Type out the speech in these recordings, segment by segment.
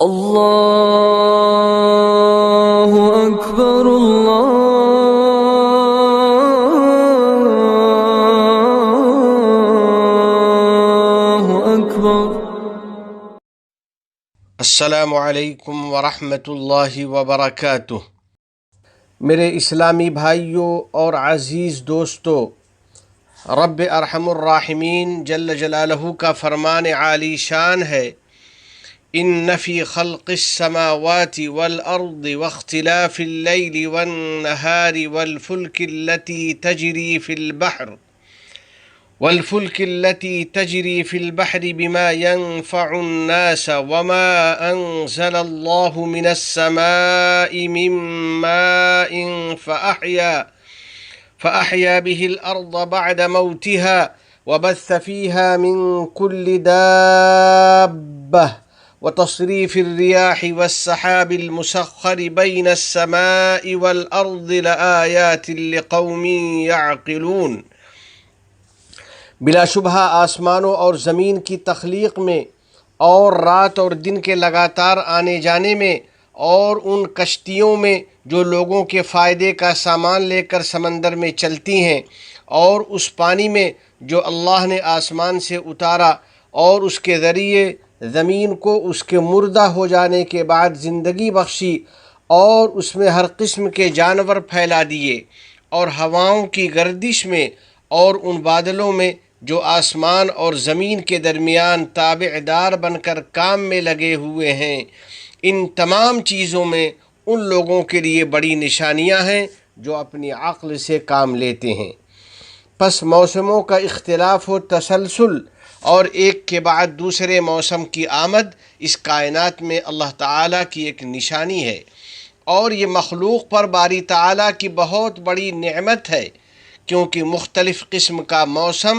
اللہ اکبر اللہ اکبر۔ السلام علیکم ورحمۃ اللہ وبرکاتہ۔ میرے اسلامی بھائیوں اور عزیز دوستو، رب ارحم الراحمین جل جلالہ کا فرمان عالی شان ہے، ان فی خلق السماوات والارض واختلاف اللیل والنہار والفلک التي تجري في البحر بما ينفع الناس وما أنزل الله من السماء من ماء فأحيا به الأرض بعد موتها وبث فيها من كل دابة وتصريف الرياح والسحاب المسخر بين السماء والأرض لآيات لقوم يعقلون۔ بلا شبہ آسمانوں اور زمین کی تخلیق میں اور رات اور دن کے لگاتار آنے جانے میں اور ان کشتیوں میں جو لوگوں کے فائدے کا سامان لے کر سمندر میں چلتی ہیں، اور اس پانی میں جو اللہ نے آسمان سے اتارا اور اس کے ذریعے زمین کو اس کے مردہ ہو جانے کے بعد زندگی بخشی اور اس میں ہر قسم کے جانور پھیلا دیے، اور ہواؤں کی گردش میں اور ان بادلوں میں جو آسمان اور زمین کے درمیان تابع دار بن کر کام میں لگے ہوئے ہیں، ان تمام چیزوں میں ان لوگوں کے لیے بڑی نشانیاں ہیں جو اپنی عقل سے کام لیتے ہیں۔ پس موسموں کا اختلاف و تسلسل اور ایک کے بعد دوسرے موسم کی آمد اس کائنات میں اللہ تعالیٰ کی ایک نشانی ہے، اور یہ مخلوق پر باری تعالیٰ کی بہت بڑی نعمت ہے، کیونکہ مختلف قسم کا موسم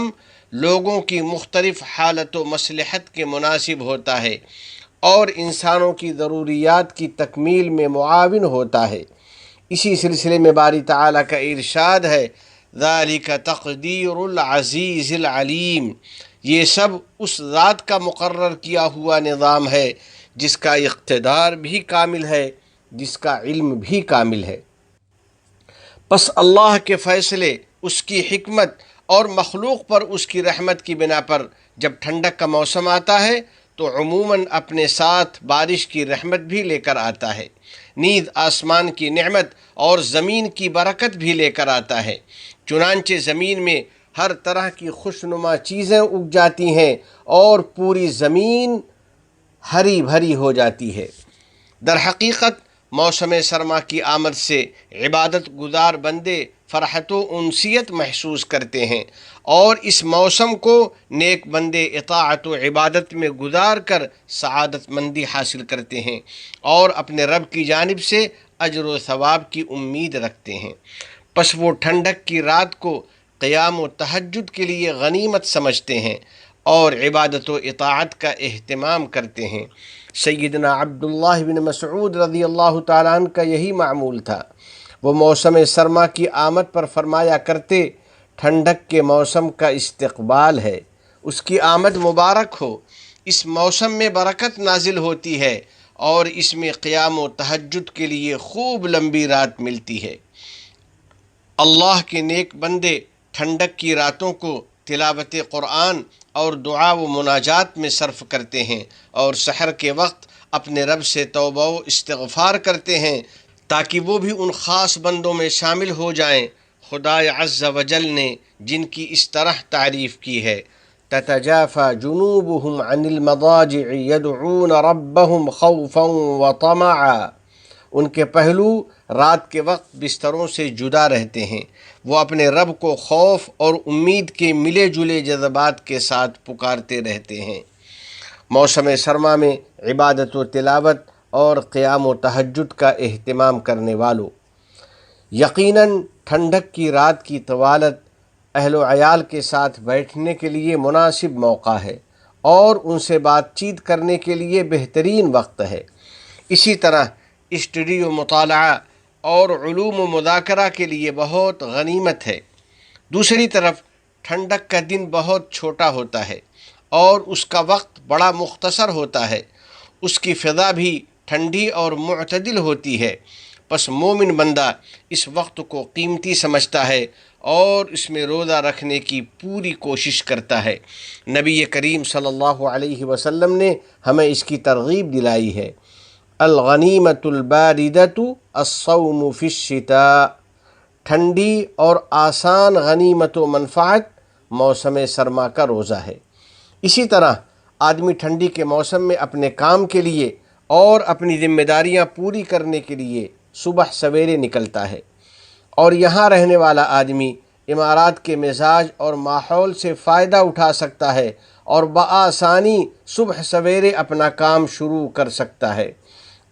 لوگوں کی مختلف حالت و مصلحت کے مناسب ہوتا ہے اور انسانوں کی ضروریات کی تکمیل میں معاون ہوتا ہے۔ اسی سلسلے میں باری تعالیٰ کا ارشاد ہے، ذَلِكَ تَقْدِيرُ الْعَزِيزِ الْعَلِيمِ، یہ سب اس ذات کا مقرر کیا ہوا نظام ہے جس کا اقتدار بھی کامل ہے، جس کا علم بھی کامل ہے۔ پس اللہ کے فیصلے، اس کی حکمت اور مخلوق پر اس کی رحمت کی بنا پر جب ٹھنڈک کا موسم آتا ہے تو عموماً اپنے ساتھ بارش کی رحمت بھی لے کر آتا ہے، نیز آسمان کی نعمت اور زمین کی برکت بھی لے کر آتا ہے۔ چنانچہ زمین میں ہر طرح کی خوشنما چیزیں اگ جاتی ہیں اور پوری زمین ہری بھری ہو جاتی ہے۔ در حقیقت موسم سرما کی آمد سے عبادت گزار بندے فرحت و انسیت محسوس کرتے ہیں، اور اس موسم کو نیک بندے اطاعت و عبادت میں گزار کر سعادت مندی حاصل کرتے ہیں اور اپنے رب کی جانب سے اجر و ثواب کی امید رکھتے ہیں۔ پس وہ ٹھنڈک کی رات کو قیام و تہجد کے لیے غنیمت سمجھتے ہیں اور عبادت و اطاعت کا اہتمام کرتے ہیں۔ سیدنا عبداللہ بن مسعود رضی اللہ تعالیٰ عنہ کا یہی معمول تھا۔ وہ موسم سرما کی آمد پر فرمایا کرتے، ٹھنڈک کے موسم کا استقبال ہے، اس کی آمد مبارک ہو۔ اس موسم میں برکت نازل ہوتی ہے اور اس میں قیام و تہجد کے لیے خوب لمبی رات ملتی ہے۔ اللہ کے نیک بندے ٹھنڈک کی راتوں کو تلاوت قرآن اور دعا و مناجات میں صرف کرتے ہیں، اور سحر کے وقت اپنے رب سے توبہ و استغفار کرتے ہیں تاکہ وہ بھی ان خاص بندوں میں شامل ہو جائیں خدا عز و جل نے جن کی اس طرح تعریف کی ہے، تتجافى جنوبهم عن المضاجع يدعون ربهم خوفا وطمعا، ان کے پہلو رات کے وقت بستروں سے جدا رہتے ہیں، وہ اپنے رب کو خوف اور امید کے ملے جلے جذبات کے ساتھ پکارتے رہتے ہیں۔ موسم سرما میں عبادت و تلاوت اور قیام و تہجد کا اہتمام کرنے والوں، یقیناً ٹھنڈک کی رات کی طوالت اہل و عیال کے ساتھ بیٹھنے کے لیے مناسب موقع ہے اور ان سے بات چیت کرنے کے لیے بہترین وقت ہے۔ اسی طرح اسٹڈی و مطالعہ اور علوم و مذاکرہ کے لیے بہت غنیمت ہے۔ دوسری طرف ٹھنڈک کا دن بہت چھوٹا ہوتا ہے اور اس کا وقت بڑا مختصر ہوتا ہے۔ اس کی فضا بھی ٹھنڈی اور معتدل ہوتی ہے۔ پس مومن بندہ اس وقت کو قیمتی سمجھتا ہے اور اس میں روزہ رکھنے کی پوری کوشش کرتا ہے۔ نبی کریم صلی اللہ علیہ وسلم نے ہمیں اس کی ترغیب دلائی ہے۔ الغنیمۃ الباردۃ الصوم فی الشتاء، ٹھنڈی اور آسان غنیمت و منفعت موسم سرما کا روزہ ہے۔ اسی طرح آدمی ٹھنڈی کے موسم میں اپنے کام کے لیے اور اپنی ذمہ داریاں پوری کرنے کے لیے صبح سویرے نکلتا ہے، اور یہاں رہنے والا آدمی امارات کے مزاج اور ماحول سے فائدہ اٹھا سکتا ہے اور بآسانی صبح سویرے اپنا کام شروع کر سکتا ہے۔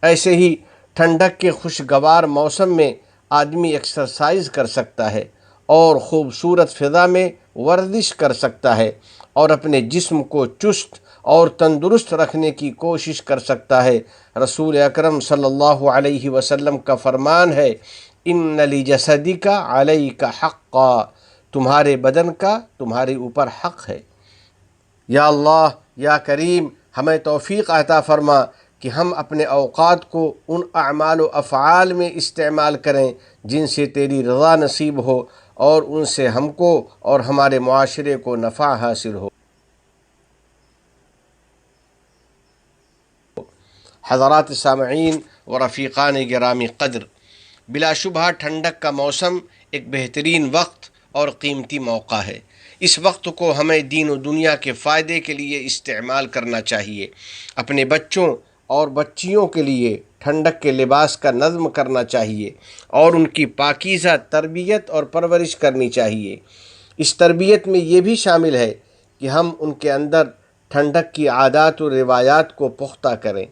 ایسے ہی ٹھنڈک کے خوشگوار موسم میں آدمی ایکسرسائز کر سکتا ہے اور خوبصورت فضا میں ورزش کر سکتا ہے اور اپنے جسم کو چست اور تندرست رکھنے کی کوشش کر سکتا ہے۔ رسول اکرم صلی اللہ علیہ وسلم کا فرمان ہے، ان لجسدک علیک حقا، تمہارے بدن کا تمہارے اوپر حق ہے۔ یا اللہ، یا کریم، ہمیں توفیق عطا فرما کہ ہم اپنے اوقات کو ان اعمال و افعال میں استعمال کریں جن سے تیری رضا نصیب ہو اور ان سے ہم کو اور ہمارے معاشرے کو نفع حاصل ہو۔ حضرات سامعین و رفیقان گرامی قدر، بلا شبہ ٹھنڈک کا موسم ایک بہترین وقت اور قیمتی موقع ہے۔ اس وقت کو ہمیں دین و دنیا کے فائدے کے لیے استعمال کرنا چاہیے۔ اپنے بچوں اور بچیوں کے لیے ٹھنڈک کے لباس کا نظم کرنا چاہیے اور ان کی پاکیزہ تربیت اور پرورش کرنی چاہیے۔ اس تربیت میں یہ بھی شامل ہے کہ ہم ان کے اندر ٹھنڈک کی عادات و روایات کو پختہ کریں۔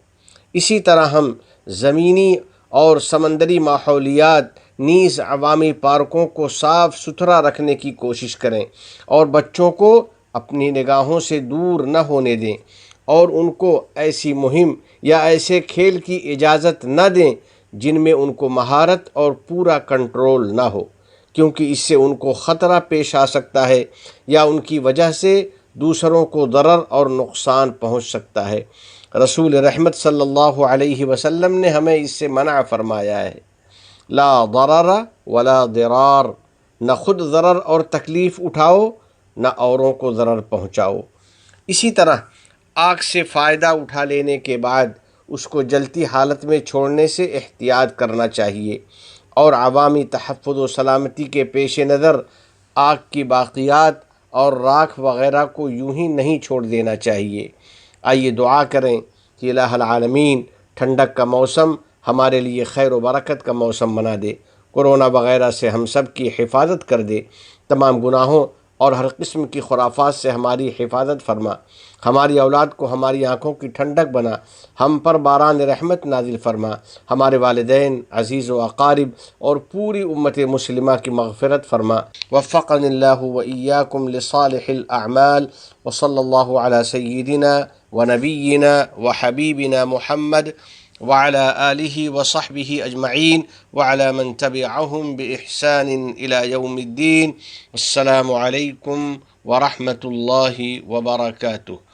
اسی طرح ہم زمینی اور سمندری ماحولیات نیز عوامی پارکوں کو صاف ستھرا رکھنے کی کوشش کریں اور بچوں کو اپنی نگاہوں سے دور نہ ہونے دیں، اور ان کو ایسی مہم یا ایسے کھیل کی اجازت نہ دیں جن میں ان کو مہارت اور پورا کنٹرول نہ ہو، کیونکہ اس سے ان کو خطرہ پیش آ سکتا ہے یا ان کی وجہ سے دوسروں کو ضرر اور نقصان پہنچ سکتا ہے۔ رسول رحمت صلی اللہ علیہ وسلم نے ہمیں اس سے منع فرمایا ہے، لا ضرر ولا ضرار، نہ خود ضرر اور تکلیف اٹھاؤ نہ اوروں کو ضرر پہنچاؤ۔ اسی طرح آگ سے فائدہ اٹھا لینے کے بعد اس کو جلتی حالت میں چھوڑنے سے احتیاط کرنا چاہیے، اور عوامی تحفظ و سلامتی کے پیش نظر آگ کی باقیات اور راکھ وغیرہ کو یوں ہی نہیں چھوڑ دینا چاہیے۔ آئیے دعا کریں کہ الہ العالمین ٹھنڈک کا موسم ہمارے لیے خیر و برکت کا موسم بنا دے، کورونا وغیرہ سے ہم سب کی حفاظت کر دے، تمام گناہوں اور ہر قسم کی خرافات سے ہماری حفاظت فرما، ہماری اولاد کو ہماری آنکھوں کی ٹھنڈک بنا، ہم پر باران رحمت نازل فرما، ہمارے والدین، عزیز و اقارب اور پوری امت مسلمہ کی مغفرت فرما۔ وفقنی اللہ و ایاکم لصالح الاعمال، وصلی اللہ علی سیدنا ونبینا وحبیبنا محمد وعلى آله وصحبه أجمعين وعلى من تبعهم بإحسان إلى يوم الدين. السلام عليكم ورحمة الله وبركاته.